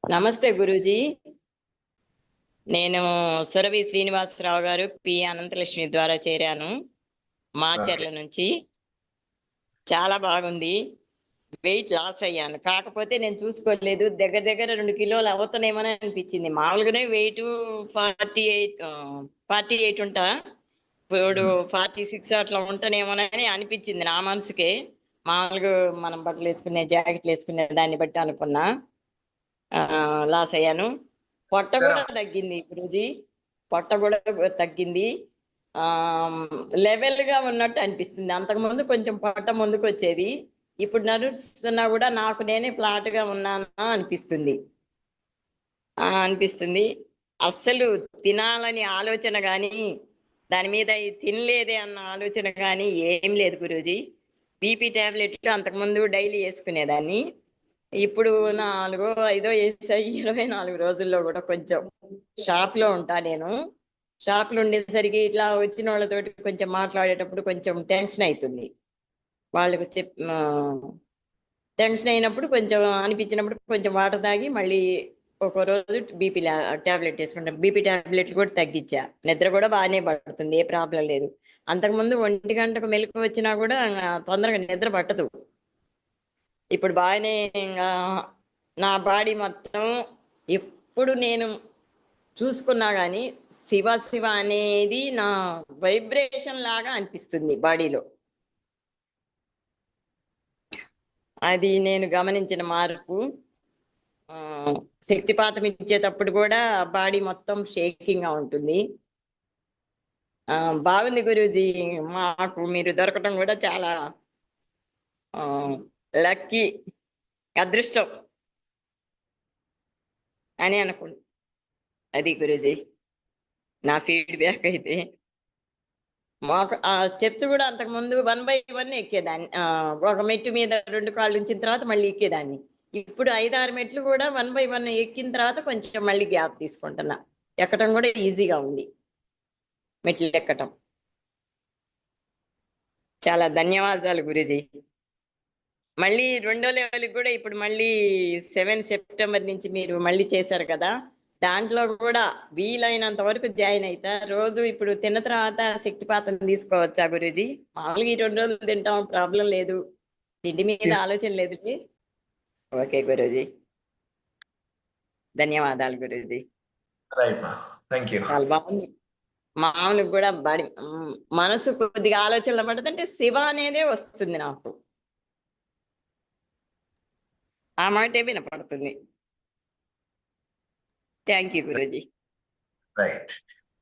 నమస్తే గురూజీ. నేను సురభి శ్రీనివాసరావు గారు పి అనంతలక్ష్మి ద్వారా చేరాను ఓకే. మాచర్ల నుంచి. చాలా బాగుంది. వెయిట్ లాస్ అయ్యాను. కాకపోతే నేను చూసుకోలేదు. దగ్గర దగ్గర 2 కిలోలు అవుతానేమోని అనిపించింది. మామూలుగానే వెయిట్ 48 ఉంటా. ఇప్పుడు హ్మ్. 46 అట్లా ఉంటానేమోనని అనిపించింది నా మనసుకే. మామూలుగా మనం బట్టలు వేసుకునే జాకెట్లు వేసుకునే దాన్ని బట్టి అనుకున్నా. లాస్ అయ్యాను. పొట్ట కూడా తగ్గింది గురూజీ. పొట్ట కూడా తగ్గింది. లెవెల్ గా ఉన్నట్టు అనిపిస్తుంది. అంతకుముందు కొంచెం పొట్ట ముందుకు వచ్చేది. ఇప్పుడు నడుస్తున్నా కూడా నాకు నేనే ఫ్లాట్ గా ఉన్నానా అనిపిస్తుంది. అనిపిస్తుంది. అస్సలు తినాలని ఆలోచన కానీ, దాని మీద ఇది తినలేదే అన్న ఆలోచన కానీ ఏం లేదు గురూజీ. బీపీ టాబ్లెట్లు అంతకుముందు డైలీ వేసుకునేదాన్ని. ఇప్పుడు 4 5 వేసాయి. 24 రోజుల్లో కూడా కొంచెం షాప్ లో ఉంటా నేను. షాప్ లో ఉండేసరికి ఇట్లా వచ్చిన వాళ్ళతోటి కొంచెం మాట్లాడేటప్పుడు కొంచెం టెన్షన్ అవుతుంది. వాళ్ళకి టెన్షన్ అయినప్పుడు కొంచెం అనిపించినప్పుడు కొంచెం వాటర్ తాగి మళ్ళీ ఒక రోజు బీపీ టాబ్లెట్ వేసుకుంటాం. బీపీ టాబ్లెట్లు కూడా తగ్గించా. నిద్ర కూడా బాగానే పడుతుంది. ఏ ప్రాబ్లం లేదు. అంతకుముందు 1 గంటకు మెలకు వచ్చినా కూడా తొందరగా నిద్ర పట్టదు. ఇప్పుడు బాగానే ఇంకా నా బాడీ మొత్తం ఎప్పుడు నేను చూసుకున్నా గానీ శివ శివ అనేది నా వైబ్రేషన్ లాగా అనిపిస్తుంది బాడీలో. అది నేను గమనించిన మార్పు. ఆ, శక్తిపాతం ఇచ్చేటప్పుడు కూడా బాడీ మొత్తం షేకింగ్ గా ఉంటుంది. బాగుంది గురూజీ. మాకు మీరు దొరకటం కూడా చాలా లక్కీ, అదృష్టం అని అనుకుంటా. అది గురూజీ నా ఫీడ్బ్యాక్ అయితే. మాకు ఆ స్టెప్స్ కూడా అంతకు ముందు 1 by 1 ఎక్కేదాన్ని. ఒక మెట్టు మీద 2 కాళ్ళు ఉంచిన తర్వాత మళ్ళీ ఎక్కేదాన్ని. ఇప్పుడు 5 6 మెట్లు కూడా 1 by 1 ఎక్కిన తర్వాత కొంచెం మళ్ళీ గ్యాప్ తీసుకుంటున్నా. ఎక్కటం కూడా ఈజీగా ఉంది. మెట్లు ఎక్కటం. చాలా ధన్యవాదాలు గురూజీ. మళ్ళీ 2వ లెవెల్కి కూడా ఇప్పుడు మళ్ళీ 7 సెప్టెంబర్ నుంచి మీరు మళ్ళీ చేశారు కదా. దాంట్లో కూడా వీలైనంత వరకు జాయిన్ అవుతా. రోజు ఇప్పుడు తిన్న తర్వాత శక్తిపాతం తీసుకోవచ్చా గురూజీ? మామూలుగా ఈ 2 రోజులు తింటాం, ప్రాబ్లం లేదు. తిండి మీద ఆలోచన లేదు. ఓకే గురూజీ. ధన్యవాదాలు గురూజీ. రైట్ మా. Thank you. చాలా బాగుంది. మామూలుగా కూడా మనసు కొద్దిగా ఆలోచనలు పడుతుంటే శివ అనేదే వస్తుంది నాకు. ఆ మాటే వినపడుతుంది. Thank you Guruji. రైట్.